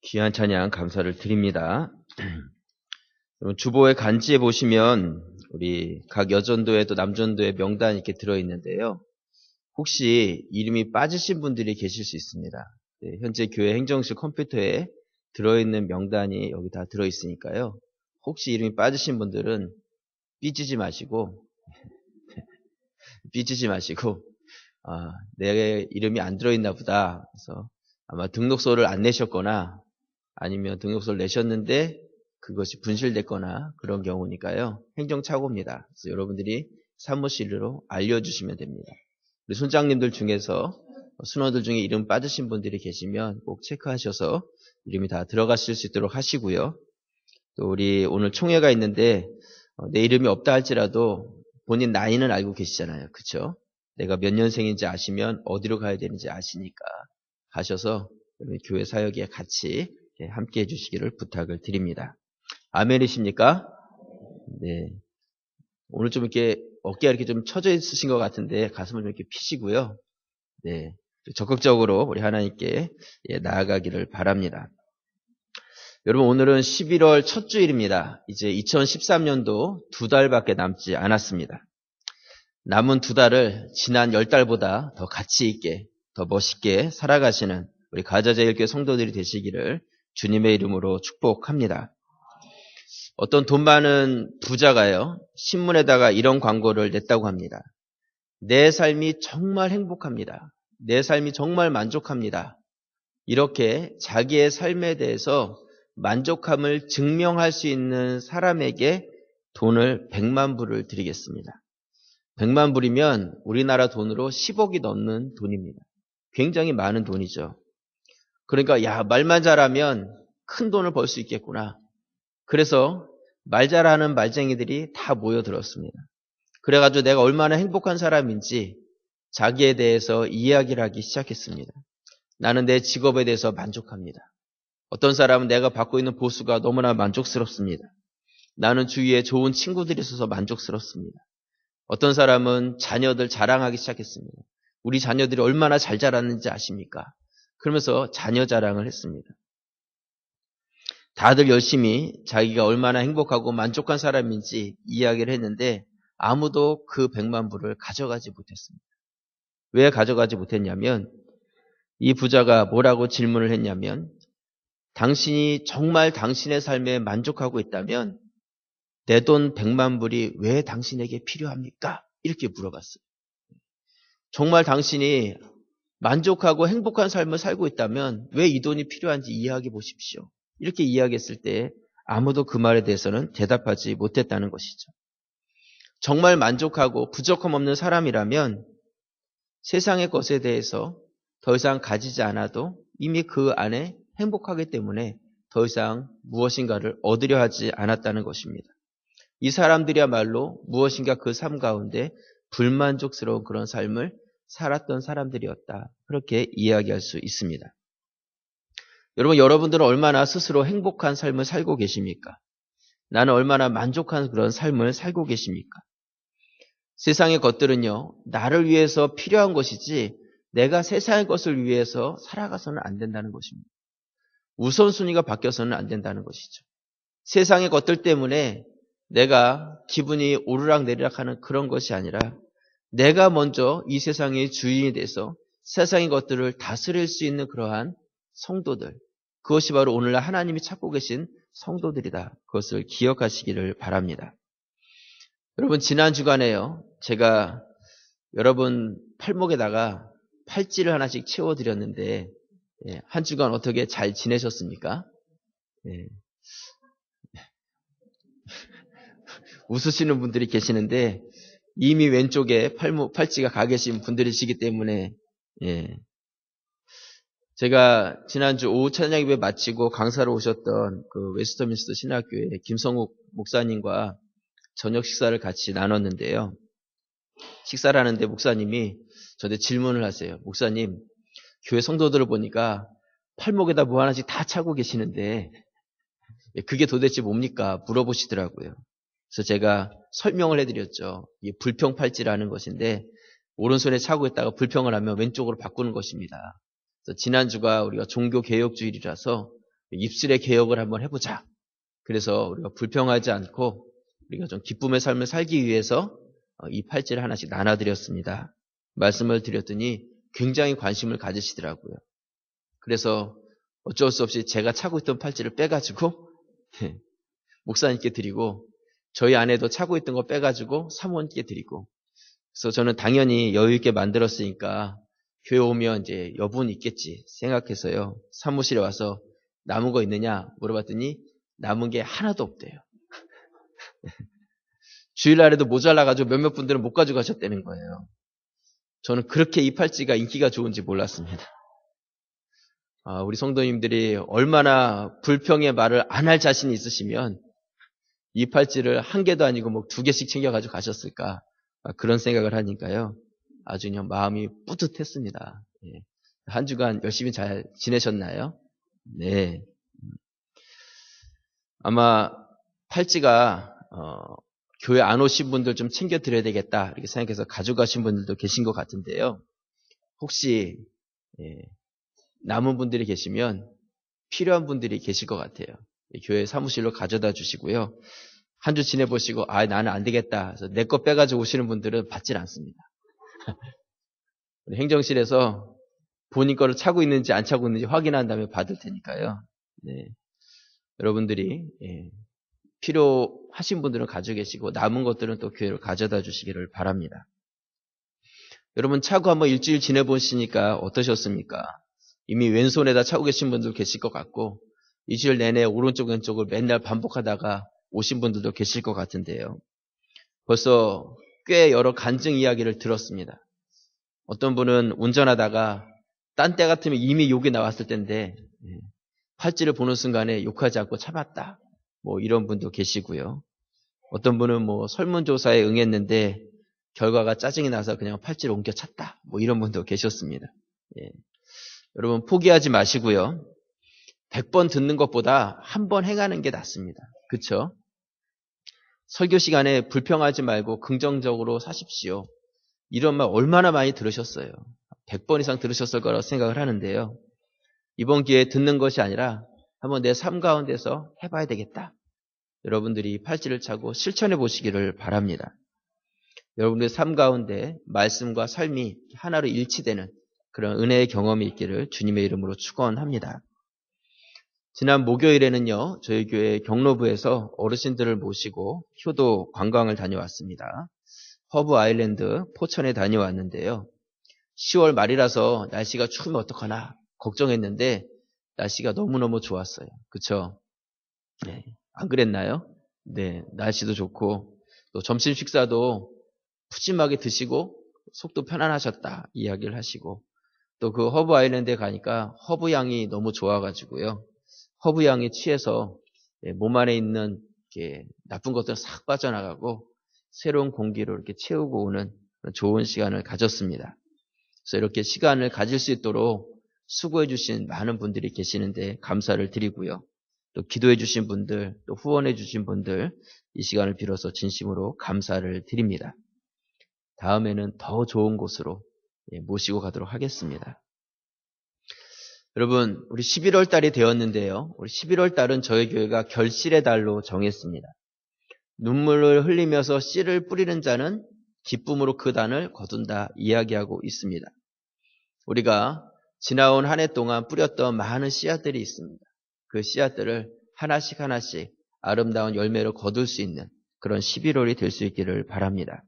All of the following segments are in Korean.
귀한 찬양 감사를 드립니다. 주보의 간지에 보시면 우리 각 여전도에도 남전도에 명단이 이렇게 들어있는데요. 혹시 이름이 빠지신 분들이 계실 수 있습니다. 네, 현재 교회 행정실 컴퓨터에 들어있는 명단이 여기 다 들어있으니까요. 혹시 이름이 빠지신 분들은 삐지지 마시고 내 이름이 안 들어있나 보다. 그래서 아마 등록서를 안 내셨거나 아니면 등록서를 내셨는데 그것이 분실됐거나 그런 경우니까요. 행정착오입니다. 그래서 여러분들이 사무실로 알려주시면 됩니다. 우리 손장님들 중에서 순원들 중에 이름 빠지신 분들이 계시면 꼭 체크하셔서 이름이 다 들어가실 수 있도록 하시고요. 또 우리 오늘 총회가 있는데 내 이름이 없다 할지라도 본인 나이는 알고 계시잖아요. 그렇죠? 내가 몇 년생인지 아시면 어디로 가야 되는지 아시니까 하셔서 교회 사역에 같이 함께 해주시기를 부탁을 드립니다. 아멘이십니까? 네. 오늘 좀 이렇게 어깨가 이렇게 좀 처져 있으신 것 같은데 가슴을 좀 이렇게 피시고요. 네. 적극적으로 우리 하나님께 나아가기를 바랍니다. 여러분 오늘은 11월 첫 주일입니다. 이제 2013년도 2달밖에 남지 않았습니다. 남은 2달을 지난 10달보다 더 가치 있게, 더 멋있게 살아가시는 우리 가자제일교회 성도들이 되시기를 주님의 이름으로 축복합니다. 어떤 돈 많은 부자가요, 신문에다가 이런 광고를 냈다고 합니다. 내 삶이 정말 행복합니다. 내 삶이 정말 만족합니다. 이렇게 자기의 삶에 대해서 만족함을 증명할 수 있는 사람에게 돈을 100만 불을 드리겠습니다. 100만 불이면 우리나라 돈으로 10억이 넘는 돈입니다. 굉장히 많은 돈이죠. 그러니까 말만 잘하면 큰 돈을 벌 수 있겠구나. 그래서 말 잘하는 말쟁이들이 다 모여들었습니다. 그래가지고 내가 얼마나 행복한 사람인지 자기에 대해서 이야기를 하기 시작했습니다. 나는 내 직업에 대해서 만족합니다. 어떤 사람은 내가 받고 있는 보수가 너무나 만족스럽습니다. 나는 주위에 좋은 친구들이 있어서 만족스럽습니다. 어떤 사람은 자녀들 자랑하기 시작했습니다. 우리 자녀들이 얼마나 잘 자랐는지 아십니까? 그러면서 자녀 자랑을 했습니다. 다들 열심히 자기가 얼마나 행복하고 만족한 사람인지 이야기를 했는데 아무도 그 100만 불을 가져가지 못했습니다. 왜 가져가지 못했냐면 이 부자가 뭐라고 질문을 했냐면 당신이 정말 당신의 삶에 만족하고 있다면 내 돈 100만 불이 왜 당신에게 필요합니까? 이렇게 물어봤어요. 정말 당신이 만족하고 행복한 삶을 살고 있다면 왜 이 돈이 필요한지 이해하게 보십시오. 이렇게 이야기했을 때 아무도 그 말에 대해서는 대답하지 못했다는 것이죠. 정말 만족하고 부족함 없는 사람이라면 세상의 것에 대해서 더 이상 가지지 않아도 이미 그 안에 행복하기 때문에 더 이상 무엇인가를 얻으려 하지 않았다는 것입니다. 이 사람들이야말로 무엇인가 그 삶 가운데 불만족스러운 그런 삶을 살았던 사람들이었다. 그렇게 이야기할 수 있습니다. 여러분들은 얼마나 스스로 행복한 삶을 살고 계십니까? 나는 얼마나 만족한 그런 삶을 살고 계십니까? 세상의 것들은요, 나를 위해서 필요한 것이지 내가 세상의 것을 위해서 살아가서는 안 된다는 것입니다. 우선순위가 바뀌어서는 안 된다는 것이죠. 세상의 것들 때문에 내가 기분이 오르락내리락하는 그런 것이 아니라 내가 먼저 이 세상의 주인이 돼서 세상의 것들을 다스릴 수 있는 그러한 성도들, 그것이 바로 오늘날 하나님이 찾고 계신 성도들이다. 그것을 기억하시기를 바랍니다. 여러분, 지난 주간에요, 제가 여러분 팔목에다가 팔찌를 하나씩 채워드렸는데 한 주간 어떻게 잘 지내셨습니까? 웃으시는 분들이 계시는데 이미 왼쪽에 팔찌가 가 계신 분들이시기 때문에 제가 지난주 오후 찬양 예배 마치고 강사로 오셨던 그 웨스터민스터 신학교의 김성욱 목사님과 저녁 식사를 같이 나눴는데요. 식사를 하는데 목사님이 저한테 질문을 하세요. 목사님, 교회 성도들을 보니까 팔목에다 뭐 하나씩 다 차고 계시는데 그게 도대체 뭡니까? 물어보시더라고요. 그래서 제가 설명을 해드렸죠. 이 불평팔찌라는 것인데 오른손에 차고 있다가 불평을 하면 왼쪽으로 바꾸는 것입니다. 그래서 지난주가 우리가 종교개혁주일이라서 입술의 개혁을 한번 해보자. 그래서 우리가 불평하지 않고 우리가 좀 기쁨의 삶을 살기 위해서 이 팔찌를 하나씩 나눠드렸습니다. 말씀을 드렸더니 굉장히 관심을 가지시더라고요. 그래서 어쩔 수 없이 제가 차고 있던 팔찌를 빼가지고 목사님께 드리고 저희 아내도 차고 있던 거 빼가지고 사모님께 드리고 그래서 저는 당연히 여유 있게 만들었으니까 교회 오면 이제 여분 있겠지 생각해서요. 사무실에 와서 남은 거 있느냐 물어봤더니 남은 게 하나도 없대요. 주일날에도 모자라가지고 몇몇 분들은 못 가져가셨다는 거예요. 저는 그렇게 이 팔찌가 인기가 좋은지 몰랐습니다. 우리 성도님들이 얼마나 불평의 말을 안 할 자신이 있으시면 이 팔찌를 한 개도 아니고 뭐 2개씩 챙겨가지고 가셨을까 그런 생각을 하니까요. 아주 그냥 마음이 뿌듯했습니다. 한 주간 열심히 잘 지내셨나요? 네. 아마 팔찌가 교회 안 오신 분들 좀 챙겨드려야 되겠다 이렇게 생각해서 가져가신 분들도 계신 것 같은데요. 혹시 남은 분들이 계시면 필요한 분들이 계실 것 같아요. 교회 사무실로 가져다 주시고요. 한 주 지내보시고 나는 안 되겠다. 그래서 내 거 빼가지고 오시는 분들은 받질 않습니다. 행정실에서 본인 거를 차고 있는지 안 차고 있는지 확인한 다음에 받을 테니까요. 네. 여러분들이 필요하신 분들은 가지고 계시고 남은 것들은 또 교회로 가져다 주시기를 바랍니다. 여러분 차고 한번 일주일 지내보시니까 어떠셨습니까? 이미 왼손에다 차고 계신 분들 계실 것 같고 일주일 내내 오른쪽 왼쪽을 맨날 반복하다가 오신 분들도 계실 것 같은데요. 벌써 꽤 여러 간증 이야기를 들었습니다. 어떤 분은 운전하다가 딴 때 같으면 이미 욕이 나왔을 텐데 팔찌를 보는 순간에 욕하지 않고 참았다. 뭐 이런 분도 계시고요. 어떤 분은 뭐 설문조사에 응했는데 결과가 짜증이 나서 그냥 팔찌를 옮겨 찼다. 뭐 이런 분도 계셨습니다. 예. 여러분 포기하지 마시고요. 100번 듣는 것보다 한 번 행하는 게 낫습니다. 그렇죠? 설교 시간에 불평하지 말고 긍정적으로 사십시오. 이런 말 얼마나 많이 들으셨어요. 100번 이상 들으셨을 거라고 생각을 하는데요. 이번 기회에 듣는 것이 아니라 한번 내 삶 가운데서 해봐야 되겠다. 여러분들이 팔찌를 차고 실천해 보시기를 바랍니다. 여러분들의 삶 가운데 말씀과 삶이 하나로 일치되는 그런 은혜의 경험이 있기를 주님의 이름으로 축원합니다. 지난 목요일에는요, 저희 교회 경로부에서 어르신들을 모시고 효도 관광을 다녀왔습니다. 허브 아일랜드 포천에 다녀왔는데요. 10월 말이라서 날씨가 추우면 어떡하나 걱정했는데 날씨가 너무너무 좋았어요. 그쵸? 네. 안 그랬나요? 네. 날씨도 좋고 또 점심 식사도 푸짐하게 드시고 속도 편안하셨다 이야기를 하시고 또 그 허브 아일랜드에 가니까 허브 향이 너무 좋아가지고요. 허브 향에 취해서 몸 안에 있는 나쁜 것들은 싹 빠져나가고 새로운 공기로 이렇게 채우고 오는 좋은 시간을 가졌습니다. 그래서 이렇게 시간을 가질 수 있도록 수고해 주신 많은 분들이 계시는데 감사를 드리고요. 또 기도해 주신 분들, 또 후원해 주신 분들 이 시간을 빌어서 진심으로 감사를 드립니다. 다음에는 더 좋은 곳으로 모시고 가도록 하겠습니다. 여러분, 우리 11월 달이 되었는데요. 우리 11월 달은 저희 교회가 결실의 달로 정했습니다. 눈물을 흘리면서 씨를 뿌리는 자는 기쁨으로 그 단을 거둔다 이야기하고 있습니다. 우리가 지나온 한 해 동안 뿌렸던 많은 씨앗들이 있습니다. 그 씨앗들을 하나씩 하나씩 아름다운 열매로 거둘 수 있는 그런 11월이 될 수 있기를 바랍니다.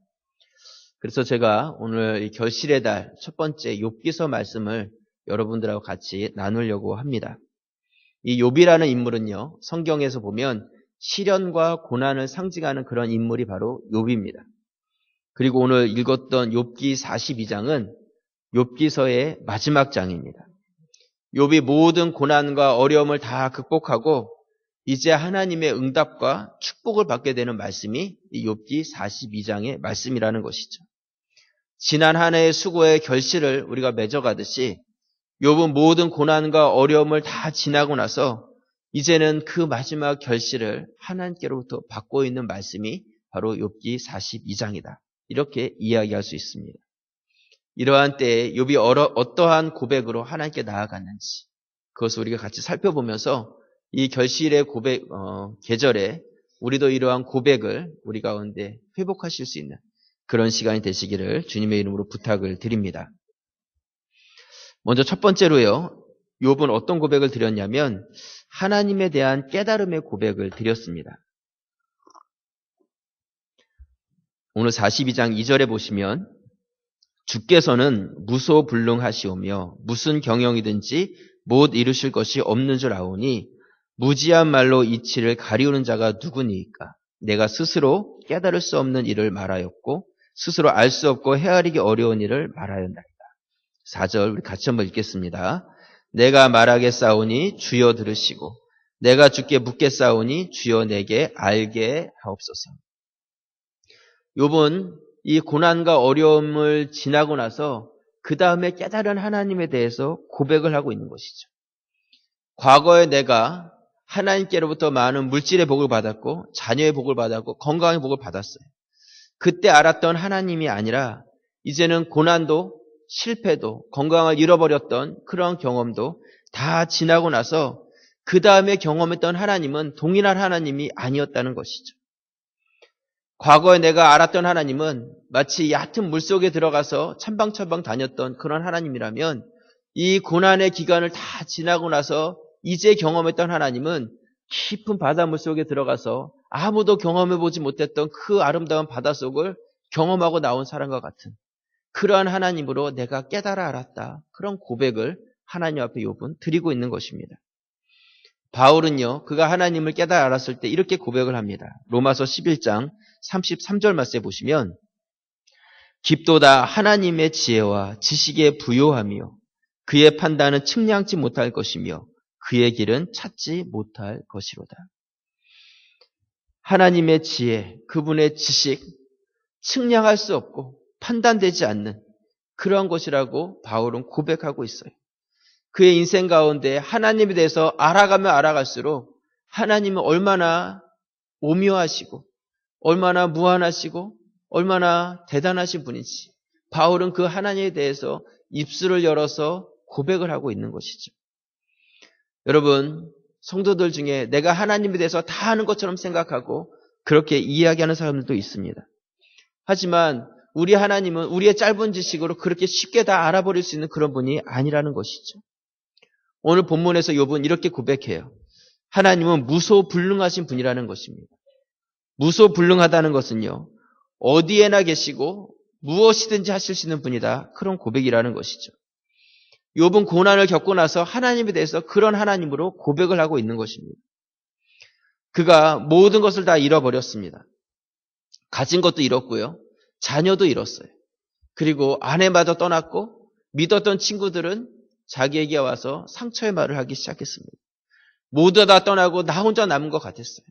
그래서 제가 오늘 이 결실의 달 첫 번째 욥기서 말씀을 여러분들하고 같이 나누려고 합니다. 이 욥이라는 인물은요, 성경에서 보면 시련과 고난을 상징하는 그런 인물이 바로 욥입니다. 그리고 오늘 읽었던 욥기 42장은 욥기서의 마지막 장입니다. 욥이 모든 고난과 어려움을 다 극복하고 이제 하나님의 응답과 축복을 받게 되는 말씀이 이 욥기 42장의 말씀이라는 것이죠. 지난 한 해의 수고의 결실을 우리가 맺어가듯이 욥은 모든 고난과 어려움을 다 지나고 나서 이제는 그 마지막 결실을 하나님께로부터 받고 있는 말씀이 바로 욥기 42장이다. 이렇게 이야기할 수 있습니다. 이러한 때에 욥이 어떠한 고백으로 하나님께 나아갔는지 그것을 우리가 같이 살펴보면서 이 결실의 계절에 우리도 이러한 고백을 우리 가운데 회복하실 수 있는 그런 시간이 되시기를 주님의 이름으로 부탁을 드립니다. 먼저 첫 번째로요. 욥은 어떤 고백을 드렸냐면 하나님에 대한 깨달음의 고백을 드렸습니다. 오늘 42장 2절에 보시면 주께서는 무소불능하시오며 무슨 경영이든지 못 이루실 것이 없는 줄 아오니 무지한 말로 이치를 가리우는 자가 누구니이까. 내가 스스로 깨달을 수 없는 일을 말하였고 스스로 알 수 없고 헤아리기 어려운 일을 말하였나이다. 4절 우리 같이 한번 읽겠습니다. 내가 말하겠사오니 주여 들으시고 내가 주께 묻겠사오니 주여 내게 알게 하옵소서. 욥은 이 고난과 어려움을 지나고 나서 그 다음에 깨달은 하나님에 대해서 고백을 하고 있는 것이죠. 과거에 내가 하나님께로부터 많은 물질의 복을 받았고 자녀의 복을 받았고 건강의 복을 받았어요. 그때 알았던 하나님이 아니라 이제는 고난도 실패도 건강을 잃어버렸던 그런 경험도 다 지나고 나서 그 다음에 경험했던 하나님은 동일한 하나님이 아니었다는 것이죠. 과거에 내가 알았던 하나님은 마치 얕은 물속에 들어가서 찬방찬방 다녔던 그런 하나님이라면 이 고난의 기간을 다 지나고 나서 이제 경험했던 하나님은 깊은 바닷물 속에 들어가서 아무도 경험해보지 못했던 그 아름다운 바닷속을 경험하고 나온 사람과 같은 그러한 하나님으로 내가 깨달아 알았다. 그런 고백을 하나님 앞에 욥은 드리고 있는 것입니다. 바울은요, 그가 하나님을 깨달아 알았을 때 이렇게 고백을 합니다. 로마서 11장 33절 말씀에 보시면 깊도다 하나님의 지혜와 지식에 부요하며 그의 판단은 측량치 못할 것이며 그의 길은 찾지 못할 것이로다. 하나님의 지혜, 그분의 지식, 측량할 수 없고 판단되지 않는 그러한 것이라고 바울은 고백하고 있어요. 그의 인생 가운데 하나님에 대해서 알아가면 알아갈수록 하나님은 얼마나 오묘하시고 얼마나 무한하시고 얼마나 대단하신 분인지 바울은 그 하나님에 대해서 입술을 열어서 고백을 하고 있는 것이죠. 여러분, 성도들 중에 내가 하나님에 대해서 다 아는 것처럼 생각하고 그렇게 이야기하는 사람들도 있습니다. 하지만 우리 하나님은 우리의 짧은 지식으로 그렇게 쉽게 다 알아버릴 수 있는 그런 분이 아니라는 것이죠. 오늘 본문에서 욥은 이렇게 고백해요. 하나님은 무소불능하신 분이라는 것입니다. 무소불능하다는 것은요, 어디에나 계시고 무엇이든지 하실 수 있는 분이다. 그런 고백이라는 것이죠. 욥은 고난을 겪고 나서 하나님에 대해서 그런 하나님으로 고백을 하고 있는 것입니다. 그가 모든 것을 다 잃어버렸습니다. 가진 것도 잃었고요. 자녀도 잃었어요. 그리고 아내마저 떠났고 믿었던 친구들은 자기에게 와서 상처의 말을 하기 시작했습니다. 모두 다 떠나고 나 혼자 남은 것 같았어요.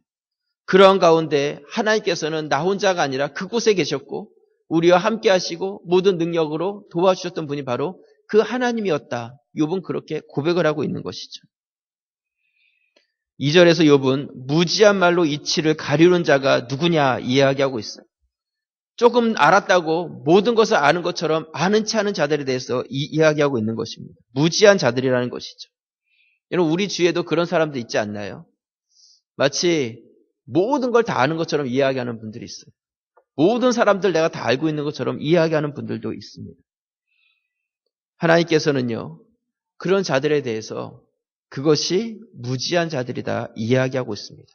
그런 가운데 하나님께서는 나 혼자가 아니라 그곳에 계셨고 우리와 함께 하시고 모든 능력으로 도와주셨던 분이 바로 그 하나님이었다. 욥은 그렇게 고백을 하고 있는 것이죠. 2절에서 욥은 무지한 말로 이치를 가리우는 자가 누구냐 이야기하고 있어요. 조금 알았다고 모든 것을 아는 것처럼 아는 체 않은 자들에 대해서 이야기하고 있는 것입니다. 무지한 자들이라는 것이죠. 여러분, 우리 주위에도 그런 사람들 있지 않나요? 마치 모든 걸 다 아는 것처럼 이야기하는 분들이 있어요. 모든 사람들 내가 다 알고 있는 것처럼 이야기하는 분들도 있습니다. 하나님께서는요, 그런 자들에 대해서 그것이 무지한 자들이다 이야기하고 있습니다.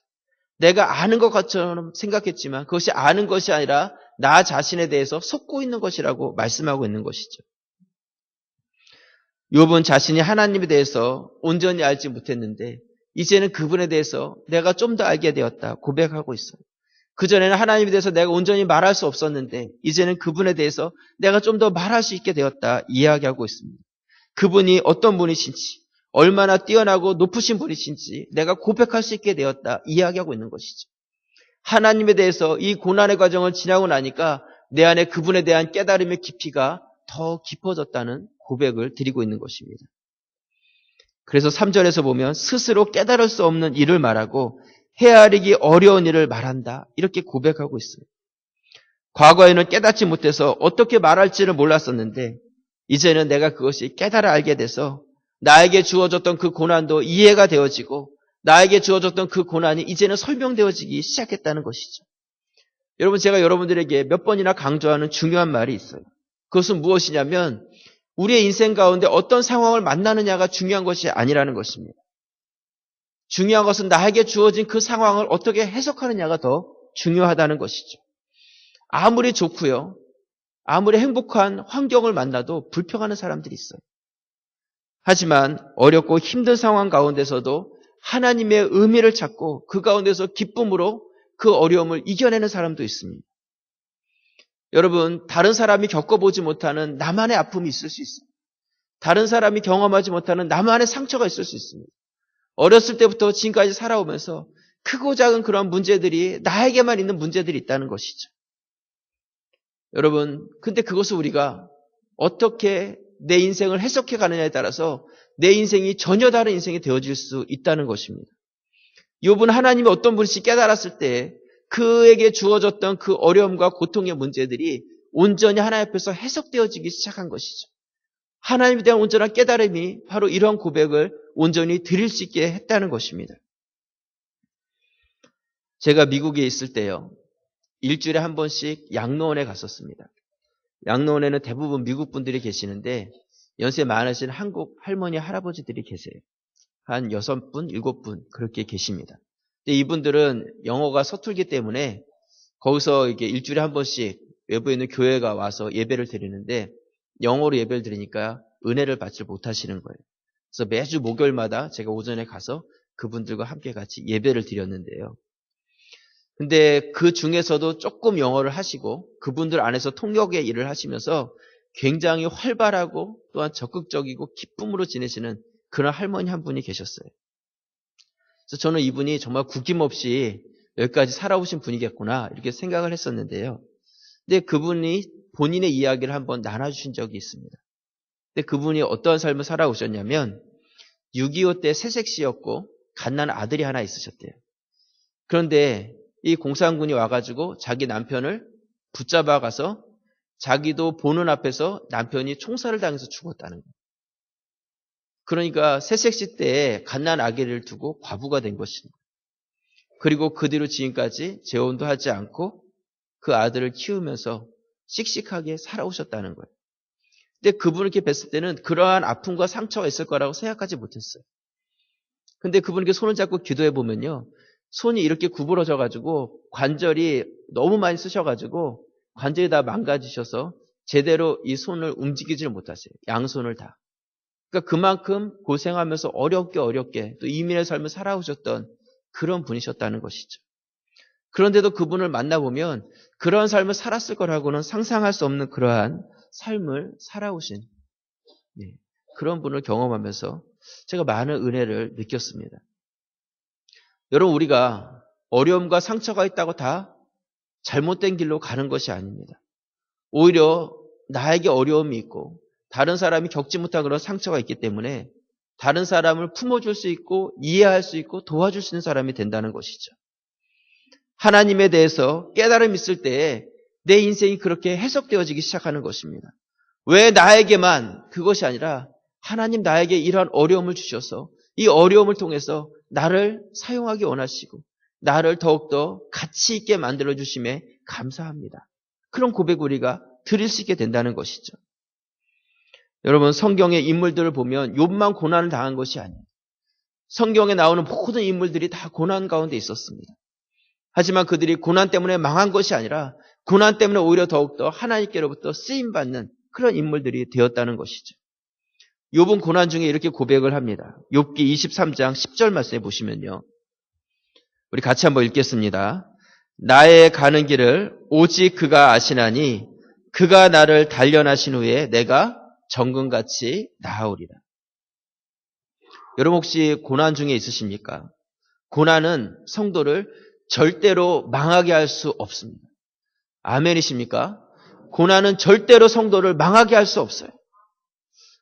내가 아는 것처럼 생각했지만 그것이 아는 것이 아니라 나 자신에 대해서 속고 있는 것이라고 말씀하고 있는 것이죠. 욥은 자신이 하나님에 대해서 온전히 알지 못했는데 이제는 그분에 대해서 내가 좀 더 알게 되었다 고백하고 있어요. 그전에는 하나님에 대해서 내가 온전히 말할 수 없었는데 이제는 그분에 대해서 내가 좀 더 말할 수 있게 되었다 이야기하고 있습니다. 그분이 어떤 분이신지 얼마나 뛰어나고 높으신 분이신지 내가 고백할 수 있게 되었다 이야기하고 있는 것이죠. 하나님에 대해서 이 고난의 과정을 지나고 나니까 내 안에 그분에 대한 깨달음의 깊이가 더 깊어졌다는 고백을 드리고 있는 것입니다. 그래서 3절에서 보면 스스로 깨달을 수 없는 일을 말하고 헤아리기 어려운 일을 말한다 이렇게 고백하고 있어요. 과거에는 깨닫지 못해서 어떻게 말할지를 몰랐었는데 이제는 내가 그것이 깨달아 알게 돼서 나에게 주어졌던 그 고난도 이해가 되어지고 나에게 주어졌던 그 고난이 이제는 설명되어지기 시작했다는 것이죠. 여러분, 제가 여러분들에게 몇 번이나 강조하는 중요한 말이 있어요. 그것은 무엇이냐면 우리의 인생 가운데 어떤 상황을 만나느냐가 중요한 것이 아니라는 것입니다. 중요한 것은 나에게 주어진 그 상황을 어떻게 해석하느냐가 더 중요하다는 것이죠. 아무리 좋고요, 아무리 행복한 환경을 만나도 불평하는 사람들이 있어요. 하지만 어렵고 힘든 상황 가운데서도 하나님의 의미를 찾고 그 가운데서 기쁨으로 그 어려움을 이겨내는 사람도 있습니다. 여러분, 다른 사람이 겪어보지 못하는 나만의 아픔이 있을 수 있습니다. 다른 사람이 경험하지 못하는 나만의 상처가 있을 수 있습니다. 어렸을 때부터 지금까지 살아오면서 크고 작은 그런 문제들이 나에게만 있는 문제들이 있다는 것이죠. 여러분, 근데 그것을 우리가 어떻게 내 인생을 해석해 가느냐에 따라서 내 인생이 전혀 다른 인생이 되어질 수 있다는 것입니다. 욥은 하나님이 어떤 분인지 깨달았을 때 그에게 주어졌던 그 어려움과 고통의 문제들이 온전히 하나님 앞에서 해석되어지기 시작한 것이죠. 하나님에 대한 온전한 깨달음이 바로 이런 고백을 온전히 드릴 수 있게 했다는 것입니다. 제가 미국에 있을 때요, 일주일에 한 번씩 양로원에 갔었습니다. 양로원에는 대부분 미국 분들이 계시는데 연세 많으신 한국 할머니, 할아버지들이 계세요. 한 6분, 7분 그렇게 계십니다. 근데 이분들은 영어가 서툴기 때문에 거기서 이게 일주일에 한 번씩 외부에 있는 교회가 와서 예배를 드리는데 영어로 예배를 드리니까 은혜를 받지 못하시는 거예요. 그래서 매주 목요일마다 제가 오전에 가서 그분들과 함께 같이 예배를 드렸는데요. 근데 그 중에서도 조금 영어를 하시고 그분들 안에서 통역의 일을 하시면서 굉장히 활발하고 또한 적극적이고 기쁨으로 지내시는 그런 할머니 한 분이 계셨어요. 그래서 저는 이분이 정말 구김없이 여기까지 살아오신 분이겠구나 이렇게 생각을 했었는데요. 근데 그분이 본인의 이야기를 한번 나눠주신 적이 있습니다. 근데 그분이 어떠한 삶을 살아오셨냐면 6.25 때 새색시였고 갓난 아들이 하나 있으셨대요. 그런데 이 공산군이 와가지고 자기 남편을 붙잡아 가서 자기도 보는 앞에서 남편이 총살을 당해서 죽었다는 거예요. 그러니까 새색시 때에 갓난 아기를 두고 과부가 된 것입니다. 그리고 그 뒤로 지금까지 재혼도 하지 않고 그 아들을 키우면서 씩씩하게 살아오셨다는 거예요. 근데 그분을 이렇게 뵀을 때는 그러한 아픔과 상처가 있을 거라고 생각하지 못했어요. 근데 그분에게 손을 잡고 기도해 보면요. 손이 이렇게 구부러져 가지고 관절이 너무 많이 쓰셔가지고 관절이 다 망가지셔서 제대로 이 손을 움직이지를 못하세요. 양손을 다. 그러니까 그만큼 고생하면서 어렵게 또 이민의 삶을 살아오셨던 그런 분이셨다는 것이죠. 그런데도 그분을 만나보면 그러한 삶을 살았을 거라고는 상상할 수 없는 그러한 삶을 살아오신 그런 분을 경험하면서 제가 많은 은혜를 느꼈습니다. 여러분, 우리가 어려움과 상처가 있다고 다 잘못된 길로 가는 것이 아닙니다. 오히려 나에게 어려움이 있고 다른 사람이 겪지 못한 그런 상처가 있기 때문에 다른 사람을 품어줄 수 있고 이해할 수 있고 도와줄 수 있는 사람이 된다는 것이죠. 하나님에 대해서 깨달음이 있을 때에 내 인생이 그렇게 해석되어지기 시작하는 것입니다. 왜 나에게만 그것이 아니라 하나님 나에게 이러한 어려움을 주셔서 이 어려움을 통해서 나를 사용하기 원하시고 나를 더욱더 가치 있게 만들어 주심에 감사합니다. 그런 고백 우리가 드릴 수 있게 된다는 것이죠. 여러분, 성경의 인물들을 보면 욥만 고난을 당한 것이 아니에요. 성경에 나오는 모든 인물들이 다 고난 가운데 있었습니다. 하지만 그들이 고난 때문에 망한 것이 아니라 고난 때문에 오히려 더욱더 하나님께로부터 쓰임받는 그런 인물들이 되었다는 것이죠. 욥은 고난 중에 이렇게 고백을 합니다. 욥기 23장 10절 말씀에 보시면요. 우리 같이 한번 읽겠습니다. 나의 가는 길을 오직 그가 아시나니 그가 나를 단련하신 후에 내가 정금같이 나아오리라. 여러분 혹시 고난 중에 있으십니까? 고난은 성도를 절대로 망하게 할 수 없습니다. 아멘이십니까? 고난은 절대로 성도를 망하게 할 수 없어요.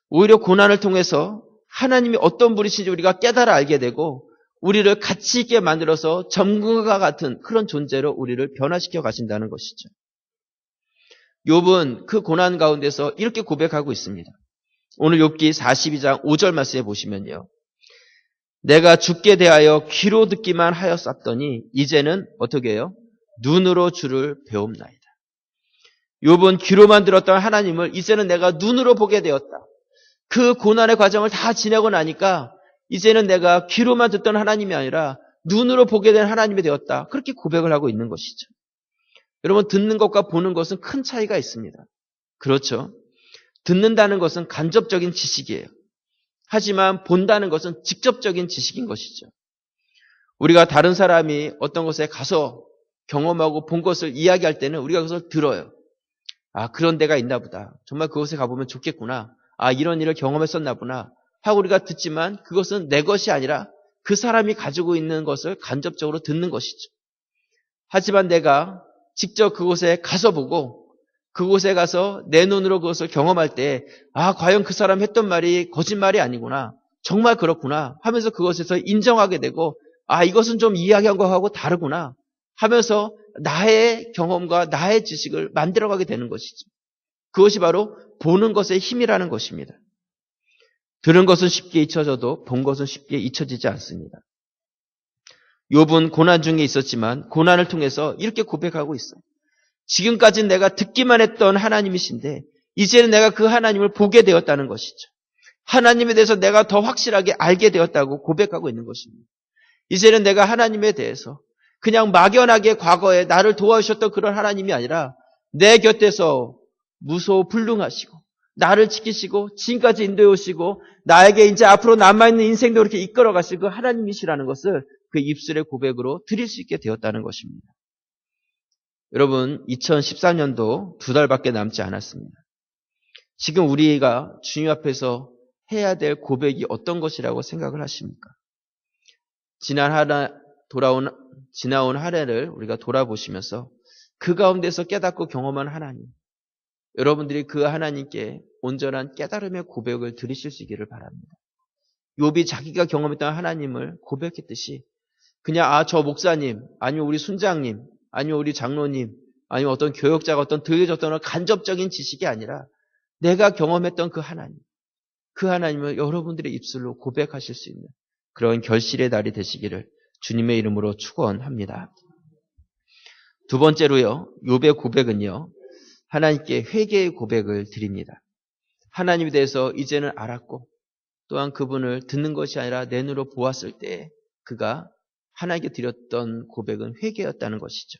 오히려 고난을 통해서 하나님이 어떤 분이신지 우리가 깨달아 알게 되고 우리를 가치 있게 만들어서 정금과 같은 그런 존재로 우리를 변화시켜 가신다는 것이죠. 욥은 그 고난 가운데서 이렇게 고백하고 있습니다. 오늘 욥기 42장 5절 말씀에 보시면요. 내가 주께 대하여 귀로 듣기만 하였었더니 이제는 어떻게 해요? 눈으로 주를 배움나이다. 욥은 귀로만 들었던 하나님을 이제는 내가 눈으로 보게 되었다. 그 고난의 과정을 다 지내고 나니까 이제는 내가 귀로만 듣던 하나님이 아니라 눈으로 보게 된 하나님이 되었다. 그렇게 고백을 하고 있는 것이죠. 여러분, 듣는 것과 보는 것은 큰 차이가 있습니다. 그렇죠? 듣는다는 것은 간접적인 지식이에요. 하지만 본다는 것은 직접적인 지식인 것이죠. 우리가 다른 사람이 어떤 곳에 가서 경험하고 본 것을 이야기할 때는 우리가 그것을 들어요. 아, 그런 데가 있나 보다. 정말 그곳에 가보면 좋겠구나. 아, 이런 일을 경험했었나 보나 하고 우리가 듣지만 그것은 내 것이 아니라 그 사람이 가지고 있는 것을 간접적으로 듣는 것이죠. 하지만 내가 직접 그곳에 가서 보고 그곳에 가서 내 눈으로 그것을 경험할 때 아, 과연 그 사람이 했던 말이 거짓말이 아니구나. 정말 그렇구나 하면서 그것에서 인정하게 되고 아, 이것은 좀 이야기한 거하고 다르구나 하면서 나의 경험과 나의 지식을 만들어가게 되는 것이죠. 그것이 바로 보는 것의 힘이라는 것입니다. 들은 것은 쉽게 잊혀져도 본 것은 쉽게 잊혀지지 않습니다. 욥은 고난 중에 있었지만 고난을 통해서 이렇게 고백하고 있어요. 지금까지는 내가 듣기만 했던 하나님이신데 이제는 내가 그 하나님을 보게 되었다는 것이죠. 하나님에 대해서 내가 더 확실하게 알게 되었다고 고백하고 있는 것입니다. 이제는 내가 하나님에 대해서 그냥 막연하게 과거에 나를 도와주셨던 그런 하나님이 아니라 내 곁에서 무소불능하시고 나를 지키시고 지금까지 인도해 오시고 나에게 이제 앞으로 남아있는 인생도 그렇게 이끌어 가실 그 하나님이시라는 것을 그 입술의 고백으로 드릴 수 있게 되었다는 것입니다. 여러분, 2014년도 2달밖에 남지 않았습니다. 지금 우리가 주님 앞에서 해야 될 고백이 어떤 것이라고 생각을 하십니까? 지난 한 해 돌아온 지나온 한 해를 우리가 돌아보시면서 그 가운데서 깨닫고 경험한 하나님, 여러분들이 그 하나님께 온전한 깨달음의 고백을 드리실 수 있기를 바랍니다. 욥이 자기가 경험했던 하나님을 고백했듯이 그냥 저 목사님, 아니면 우리 순장님, 아니면 우리 장로님, 아니면 어떤 교역자가 어떤 들려줬던 간접적인 지식이 아니라 내가 경험했던 그 하나님, 그 하나님을 여러분들의 입술로 고백하실 수 있는 그런 결실의 날이 되시기를 주님의 이름으로 축원합니다. 두 번째로요, 욥의 고백은요, 하나님께 회개의 고백을 드립니다. 하나님에 대해서 이제는 알았고 또한 그분을 듣는 것이 아니라 내 눈으로 보았을 때 그가 하나님께 드렸던 고백은 회개였다는 것이죠.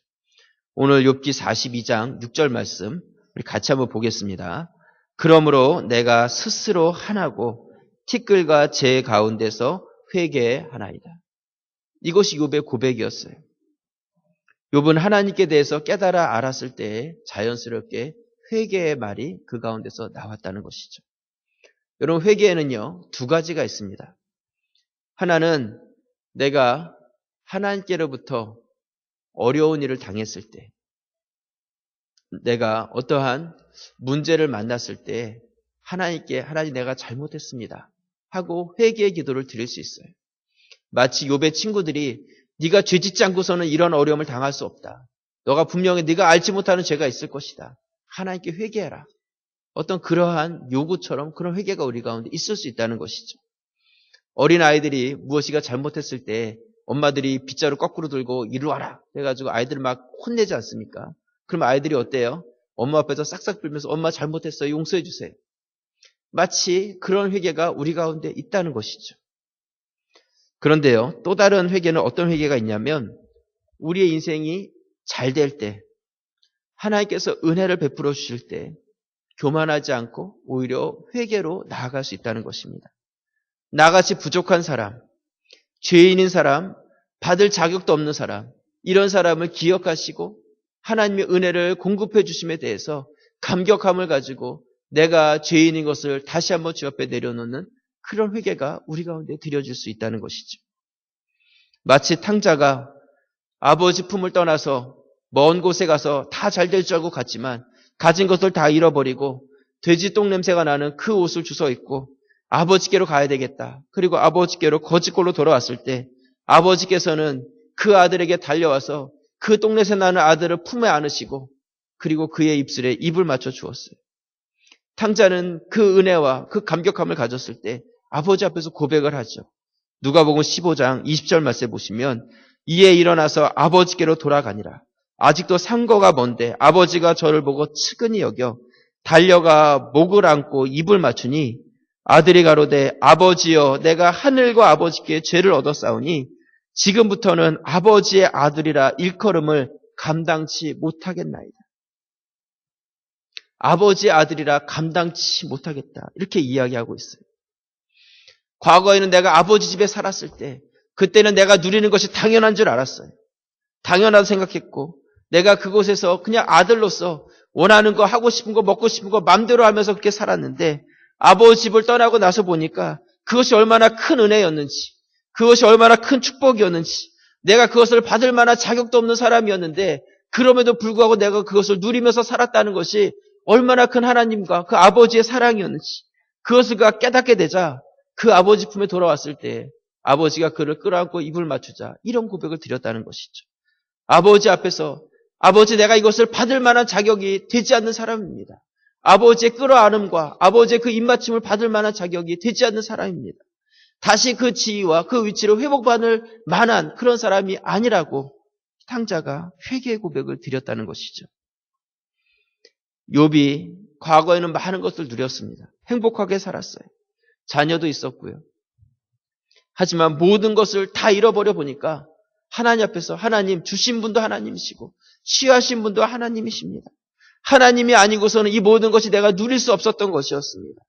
오늘 욥기 42장 6절 말씀 우리 같이 한번 보겠습니다. 그러므로 내가 스스로 하나고 티끌과 재 가운데서 회개하나이다. 이것이 욥의 고백이었어요. 욥은 하나님께 대해서 깨달아 알았을 때 자연스럽게 회개의 말이 그 가운데서 나왔다는 것이죠. 여러분, 회개에는요, 두 가지가 있습니다. 하나는 내가 하나님께로부터 어려운 일을 당했을 때, 내가 어떠한 문제를 만났을 때 하나님께 하나님 내가 잘못했습니다 하고 회개의 기도를 드릴 수 있어요. 마치 욥의 친구들이 네가 죄짓지 않고서는 이런 어려움을 당할 수 없다. 너가 분명히 네가 알지 못하는 죄가 있을 것이다. 하나님께 회개해라. 어떤 그러한 요구처럼 그런 회개가 우리 가운데 있을 수 있다는 것이죠. 어린아이들이 무엇이가 잘못했을 때 엄마들이 빗자루 거꾸로 들고 이리 와라 해가지고 아이들을 막 혼내지 않습니까? 그럼 아이들이 어때요? 엄마 앞에서 싹싹 빌면서 엄마 잘못했어요. 용서해 주세요. 마치 그런 회개가 우리 가운데 있다는 것이죠. 그런데요, 또 다른 회개는 어떤 회개가 있냐면 우리의 인생이 잘 될 때, 하나님께서 은혜를 베풀어 주실 때 교만하지 않고 오히려 회개로 나아갈 수 있다는 것입니다. 나같이 부족한 사람, 죄인인 사람, 받을 자격도 없는 사람, 이런 사람을 기억하시고 하나님의 은혜를 공급해 주심에 대해서 감격함을 가지고 내가 죄인인 것을 다시 한번 주 앞에 내려놓는 그런 회개가 우리 가운데 드려질 수 있다는 것이죠. 마치 탕자가 아버지 품을 떠나서 먼 곳에 가서 다 잘 될 줄 알고 갔지만 가진 것을 다 잃어버리고 돼지 똥 냄새가 나는 그 옷을 주워 입고 아버지께로 가야 되겠다. 그리고 아버지께로 거짓골로 돌아왔을 때 아버지께서는 그 아들에게 달려와서 그 똥냄새 나는 아들을 품에 안으시고 그리고 그의 입술에 입을 맞춰 주었어요. 탕자는 그 은혜와 그 감격함을 가졌을 때 아버지 앞에서 고백을 하죠. 누가복음 15장 20절 말씀에 보시면 이에 일어나서 아버지께로 돌아가니라. 아직도 상거가 먼데 아버지가 저를 보고 측은히 여겨 달려가 목을 안고 입을 맞추니 아들이 가로되 아버지여 내가 하늘과 아버지께 죄를 얻었사오니 지금부터는 아버지의 아들이라 일컬음을 감당치 못하겠나이다. 아버지의 아들이라 감당치 못하겠다. 이렇게 이야기하고 있어요. 과거에는 내가 아버지 집에 살았을 때 그때는 내가 누리는 것이 당연한 줄 알았어요. 당연하다고 생각했고 내가 그곳에서 그냥 아들로서 원하는 거 하고 싶은 거 먹고 싶은 거 마음대로 하면서 그렇게 살았는데 아버지 집을 떠나고 나서 보니까 그것이 얼마나 큰 은혜였는지 그것이 얼마나 큰 축복이었는지 내가 그것을 받을 만한 자격도 없는 사람이었는데 그럼에도 불구하고 내가 그것을 누리면서 살았다는 것이 얼마나 큰 하나님과 그 아버지의 사랑이었는지 그것을 그가 깨닫게 되자 그 아버지 품에 돌아왔을 때 아버지가 그를 끌어안고 입을 맞추자 이런 고백을 드렸다는 것이죠. 아버지 앞에서 아버지 내가 이것을 받을 만한 자격이 되지 않는 사람입니다. 아버지의 끌어안음과 아버지의 그 입맞춤을 받을 만한 자격이 되지 않는 사람입니다. 다시 그 지위와 그 위치를 회복받을 만한 그런 사람이 아니라고 탕자가 회개의 고백을 드렸다는 것이죠. 욥이 과거에는 많은 것을 누렸습니다. 행복하게 살았어요. 자녀도 있었고요. 하지만 모든 것을 다 잃어버려 보니까 하나님 앞에서 하나님 주신 분도 하나님이시고 취하신 분도 하나님이십니다. 하나님이 아니고서는 이 모든 것이 내가 누릴 수 없었던 것이었습니다.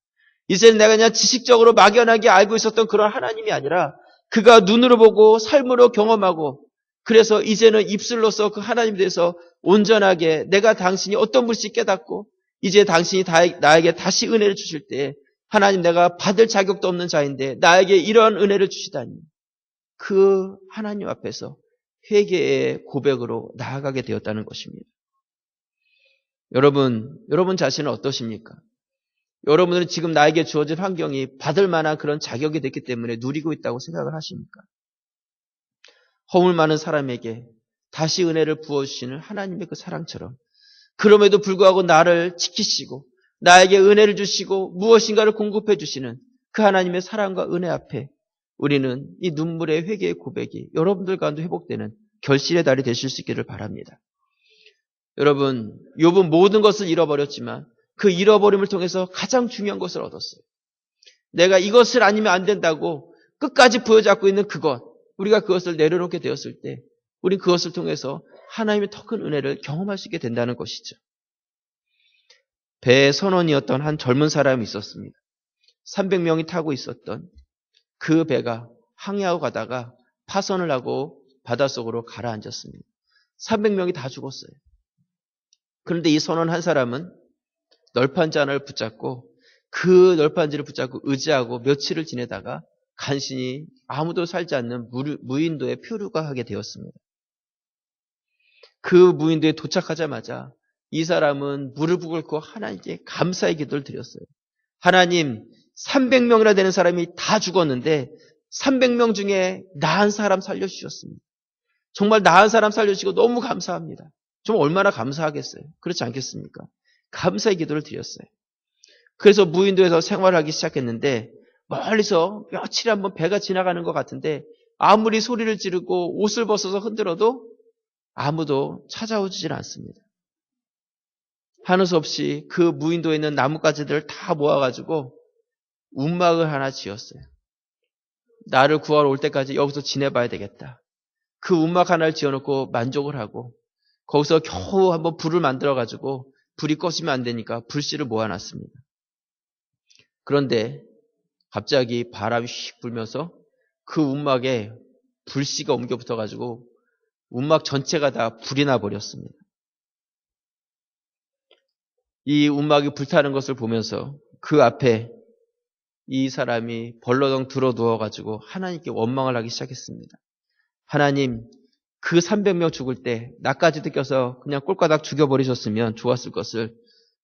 이제는 내가 그냥 지식적으로 막연하게 알고 있었던 그런 하나님이 아니라 그가 눈으로 보고 삶으로 경험하고 그래서 이제는 입술로서 그 하나님에 대해서 온전하게 내가 당신이 어떤 분인지 깨닫고 이제 당신이 나에게 다시 은혜를 주실 때 하나님 내가 받을 자격도 없는 자인데 나에게 이런 은혜를 주시다니 그 하나님 앞에서 회개의 고백으로 나아가게 되었다는 것입니다. 여러분 자신은 어떠십니까? 여러분들은 지금 나에게 주어진 환경이 받을 만한 그런 자격이 됐기 때문에 누리고 있다고 생각을 하십니까? 허물 많은 사람에게 다시 은혜를 부어주시는 하나님의 그 사랑처럼 그럼에도 불구하고 나를 지키시고 나에게 은혜를 주시고 무엇인가를 공급해 주시는 그 하나님의 사랑과 은혜 앞에 우리는 이 눈물의 회개의 고백이 여러분들 가운데 회복되는 결실의 달이 되실 수 있기를 바랍니다. 여러분, 욥은 모든 것을 잃어버렸지만 그 잃어버림을 통해서 가장 중요한 것을 얻었어요. 내가 이것을 아니면 안 된다고 끝까지 부여잡고 있는 그것, 우리가 그것을 내려놓게 되었을 때 우리 그것을 통해서 하나님의 더 큰 은혜를 경험할 수 있게 된다는 것이죠. 배의 선원이었던 한 젊은 사람이 있었습니다. 300명이 타고 있었던 그 배가 항해하고 가다가 파선을 하고 바닷속으로 가라앉았습니다. 300명이 다 죽었어요. 그런데 이 선원 한 사람은 널판지 하나를 붙잡고 그 널판지를 붙잡고 의지하고 며칠을 지내다가 간신히 아무도 살지 않는 무인도에 표류가 하게 되었습니다. 그 무인도에 도착하자마자 이 사람은 무릎을 꿇고 하나님께 감사의 기도를 드렸어요. 하나님, 300명이나 되는 사람이 다 죽었는데 300명 중에 나은 사람 살려주셨습니다. 정말 나은 사람 살려주시고 너무 감사합니다. 좀 얼마나 감사하겠어요. 그렇지 않겠습니까? 감사의 기도를 드렸어요. 그래서 무인도에서 생활하기 시작했는데 멀리서 며칠에 한번 배가 지나가는 것 같은데 아무리 소리를 지르고 옷을 벗어서 흔들어도 아무도 찾아오질 않습니다. 하는 수 없이 그 무인도에 있는 나뭇가지들을 다 모아가지고 움막을 하나 지었어요. 나를 구하러 올 때까지 여기서 지내봐야 되겠다. 그 움막 하나를 지어놓고 만족을 하고 거기서 겨우 한번 불을 만들어가지고 불이 꺼지면 안 되니까 불씨를 모아놨습니다. 그런데 갑자기 바람이 휙 불면서 그 움막에 불씨가 옮겨 붙어가지고 움막 전체가 다 불이 나버렸습니다. 이 움막이 불타는 것을 보면서 그 앞에 이 사람이 벌러덩 들어 누워가지고 하나님께 원망을 하기 시작했습니다. 하나님, 그 300명 죽을 때 나까지도 껴서 그냥 꼴까닥 죽여버리셨으면 좋았을 것을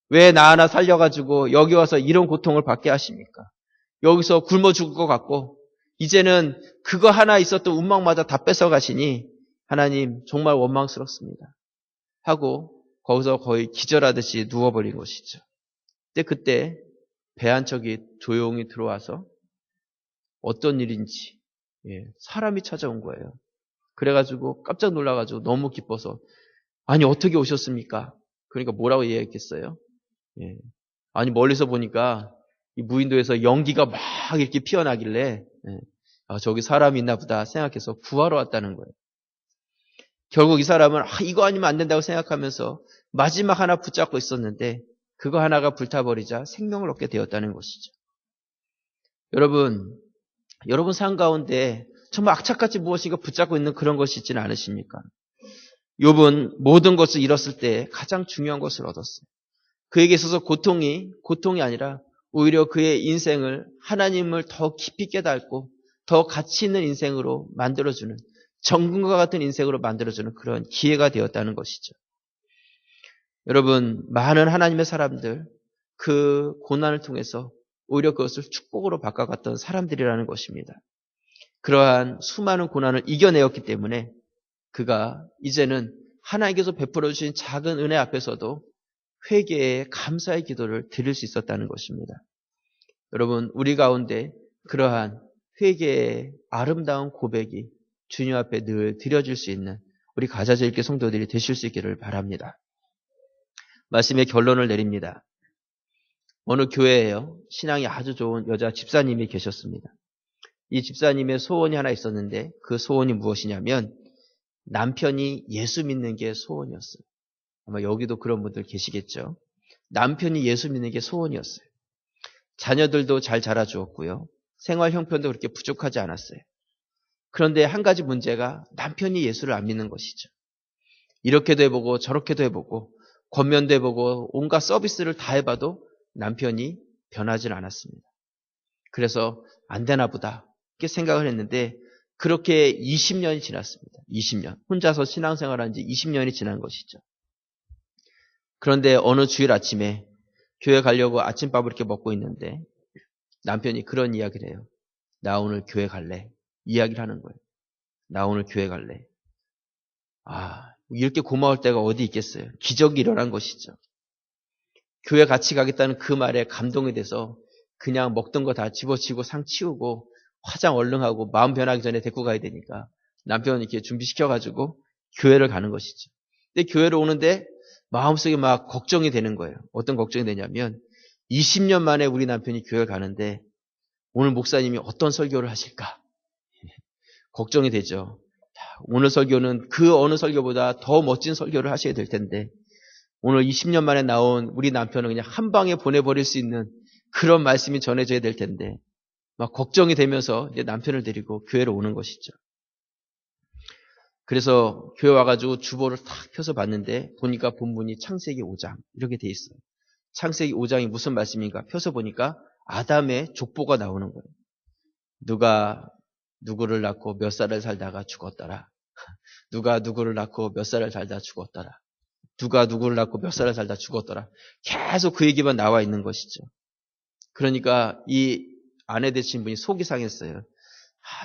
왜 나 하나 살려가지고 여기 와서 이런 고통을 받게 하십니까? 여기서 굶어 죽을 것 같고 이제는 그거 하나 있었던 움막마다 다 뺏어가시니 하나님 정말 원망스럽습니다. 하고 거기서 거의 기절하듯이 누워버린 것이죠. 근데 그때 배 한 척이 조용히 들어와서 어떤 일인지 사람이 찾아온 거예요. 그래가지고 깜짝 놀라가지고 너무 기뻐서 아니 어떻게 오셨습니까? 그러니까 뭐라고 얘기했겠어요? 아니 멀리서 보니까 이 무인도에서 연기가 막 이렇게 피어나길래 저기 사람이 있나 보다 생각해서 구하러 왔다는 거예요. 결국 이 사람은 이거 아니면 안 된다고 생각하면서 마지막 하나 붙잡고 있었는데 그거 하나가 불타버리자 생명을 얻게 되었다는 것이죠. 여러분 삶 가운데 정말 악착같이 무엇인가 붙잡고 있는 그런 것이 있지는 않으십니까? 욥은 모든 것을 잃었을 때 가장 중요한 것을 얻었어요. 그에게 있어서 고통이 아니라 오히려 그의 인생을 하나님을 더 깊이 깨닫고 더 가치 있는 인생으로 만들어주는 정금과 같은 인생으로 만들어주는 그런 기회가 되었다는 것이죠. 여러분 많은 하나님의 사람들 그 고난을 통해서 오히려 그것을 축복으로 바꿔갔던 사람들이라는 것입니다. 그러한 수많은 고난을 이겨내었기 때문에 그가 이제는 하나님께서 베풀어 주신 작은 은혜 앞에서도 회개의 감사의 기도를 드릴 수 있었다는 것입니다. 여러분 우리 가운데 그러한 회개의 아름다운 고백이 주님 앞에 늘 드려질 수 있는 우리 가자질교 성도들이 되실 수 있기를 바랍니다. 말씀의 결론을 내립니다. 어느 교회에요. 신앙이 아주 좋은 여자 집사님이 계셨습니다. 이 집사님의 소원이 하나 있었는데 그 소원이 무엇이냐면 남편이 예수 믿는 게 소원이었어요. 아마 여기도 그런 분들 계시겠죠. 남편이 예수 믿는 게 소원이었어요. 자녀들도 잘 자라주었고요. 생활 형편도 그렇게 부족하지 않았어요. 그런데 한 가지 문제가 남편이 예수를 안 믿는 것이죠. 이렇게도 해보고 저렇게도 해보고 권면도 해보고 온갖 서비스를 다 해봐도 남편이 변하지 않았습니다. 그래서 안 되나 보다 이렇게 생각을 했는데 그렇게 20년이 지났습니다. 20년. 혼자서 신앙생활한 지 20년이 지난 것이죠. 그런데 어느 주일 아침에 교회 가려고 아침밥을 이렇게 먹고 있는데 남편이 그런 이야기를 해요. 나 오늘 교회 갈래. 이야기를 하는 거예요. 나 오늘 교회 갈래. 이렇게 고마울 때가 어디 있겠어요. 기적이 일어난 것이죠. 교회 같이 가겠다는 그 말에 감동이 돼서 그냥 먹던 거 다 집어치우고 상 치우고 화장 얼른 하고 마음 변하기 전에 데리고 가야 되니까 남편은 이렇게 준비시켜가지고 교회를 가는 것이죠. 근데 교회를 오는데 마음속에 막 걱정이 되는 거예요. 어떤 걱정이 되냐면 20년 만에 우리 남편이 교회를 가는데 오늘 목사님이 어떤 설교를 하실까? 걱정이 되죠. 오늘 설교는 그 어느 설교보다 더 멋진 설교를 하셔야 될 텐데 오늘 20년 만에 나온 우리 남편은 그냥 한 방에 보내버릴 수 있는 그런 말씀이 전해져야 될 텐데 막 걱정이 되면서 이제 남편을 데리고 교회로 오는 것이죠. 그래서 교회 와가지고 주보를 탁 펴서 봤는데 보니까 본문이 창세기 5장 이렇게 돼 있어요. 창세기 5장이 무슨 말씀인가 펴서 보니까 아담의 족보가 나오는 거예요. 누가 누구를 낳고 몇 살을 살다가 죽었더라. 누가 누구를 낳고 몇 살을 살다 죽었더라. 누가 누구를 낳고 몇 살을 살다 죽었더라. 계속 그 얘기만 나와 있는 것이죠. 그러니까 이 아내 되신 분이 속이 상했어요.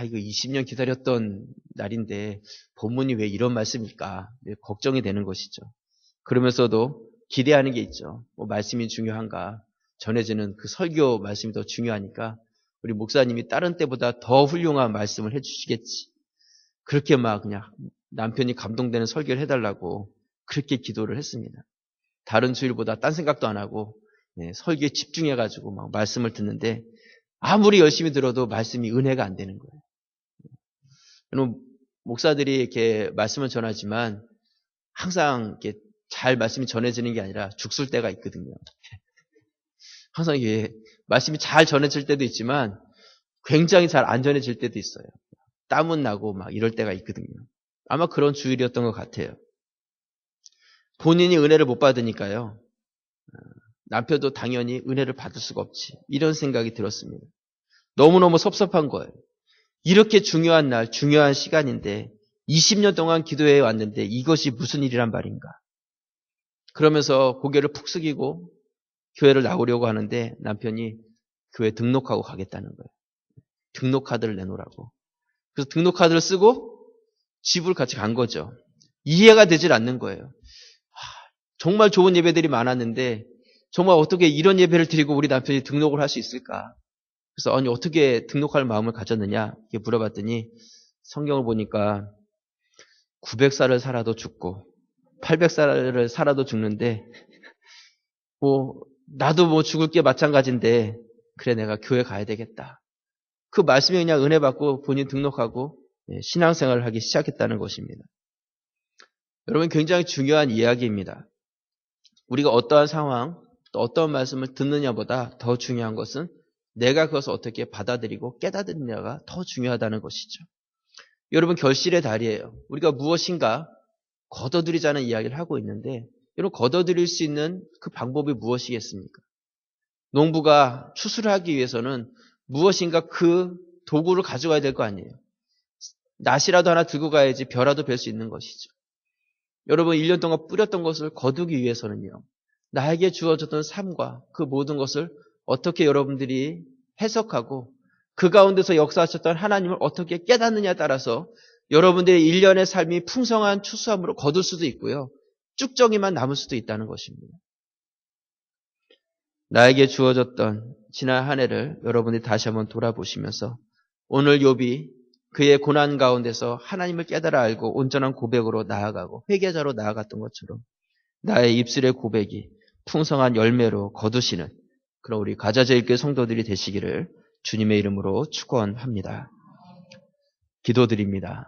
이거 20년 기다렸던 날인데 본문이 왜 이런 말씀일까? 걱정이 되는 것이죠. 그러면서도 기대하는 게 있죠. 말씀이 중요한가? 전해지는 그 설교 말씀이 더 중요하니까 우리 목사님이 다른 때보다 더 훌륭한 말씀을 해주시겠지. 그렇게 막 그냥 남편이 감동되는 설교를 해달라고 그렇게 기도를 했습니다. 다른 주일보다 딴 생각도 안 하고 설교에 집중해가지고 막 말씀을 듣는데 아무리 열심히 들어도 말씀이 은혜가 안 되는 거예요. 여러분, 목사들이 이렇게 말씀을 전하지만 항상 이렇게 잘 말씀이 전해지는 게 아니라 죽을 때가 있거든요. 항상 이게 말씀이 잘 전해질 때도 있지만 굉장히 잘 안 전해질 때도 있어요. 땀은 나고 막 이럴 때가 있거든요. 아마 그런 주일이었던 것 같아요. 본인이 은혜를 못 받으니까요. 남편도 당연히 은혜를 받을 수가 없지. 이런 생각이 들었습니다. 너무너무 섭섭한 거예요. 이렇게 중요한 날, 중요한 시간인데 20년 동안 기도해 왔는데 이것이 무슨 일이란 말인가. 그러면서 고개를 푹 숙이고 교회를 나오려고 하는데 남편이 교회 등록하고 가겠다는 거예요. 등록카드를 내놓으라고. 그래서 등록카드를 쓰고 집을 같이 간 거죠. 이해가 되질 않는 거예요. 정말 좋은 예배들이 많았는데 정말 어떻게 이런 예배를 드리고 우리 남편이 등록을 할 수 있을까? 그래서 아니 어떻게 등록할 마음을 가졌느냐 이렇게 물어봤더니 성경을 보니까 900살을 살아도 죽고 800살을 살아도 죽는데 나도 죽을 게 마찬가지인데 그래 내가 교회 가야 되겠다. 그 말씀에 그냥 은혜 받고 본인 등록하고 신앙생활을 하기 시작했다는 것입니다. 여러분 굉장히 중요한 이야기입니다. 우리가 어떠한 상황 또 어떤 말씀을 듣느냐보다 더 중요한 것은 내가 그것을 어떻게 받아들이고 깨닫느냐가 더 중요하다는 것이죠. 여러분 결실의 달이에요. 우리가 무엇인가 거둬들이자는 이야기를 하고 있는데 여러분 거둬들일 수 있는 그 방법이 무엇이겠습니까? 농부가 추수를 하기 위해서는 무엇인가 그 도구를 가져가야 될 거 아니에요. 낫이라도 하나 들고 가야지 벼라도 벨 수 있는 것이죠. 여러분 1년 동안 뿌렸던 것을 거두기 위해서는요. 나에게 주어졌던 삶과 그 모든 것을 어떻게 여러분들이 해석하고 그 가운데서 역사하셨던 하나님을 어떻게 깨닫느냐에 따라서 여러분들의 1년의 삶이 풍성한 추수함으로 거둘 수도 있고요. 쭉정이만 남을 수도 있다는 것입니다. 나에게 주어졌던 지난 한 해를 여러분들이 다시 한번 돌아보시면서 오늘 욥이 그의 고난 가운데서 하나님을 깨달아 알고 온전한 고백으로 나아가고 회개자로 나아갔던 것처럼 나의 입술의 고백이 풍성한 열매로 거두시는 그런 우리 가자제일교회 성도들이 되시기를 주님의 이름으로 축원합니다. 기도드립니다.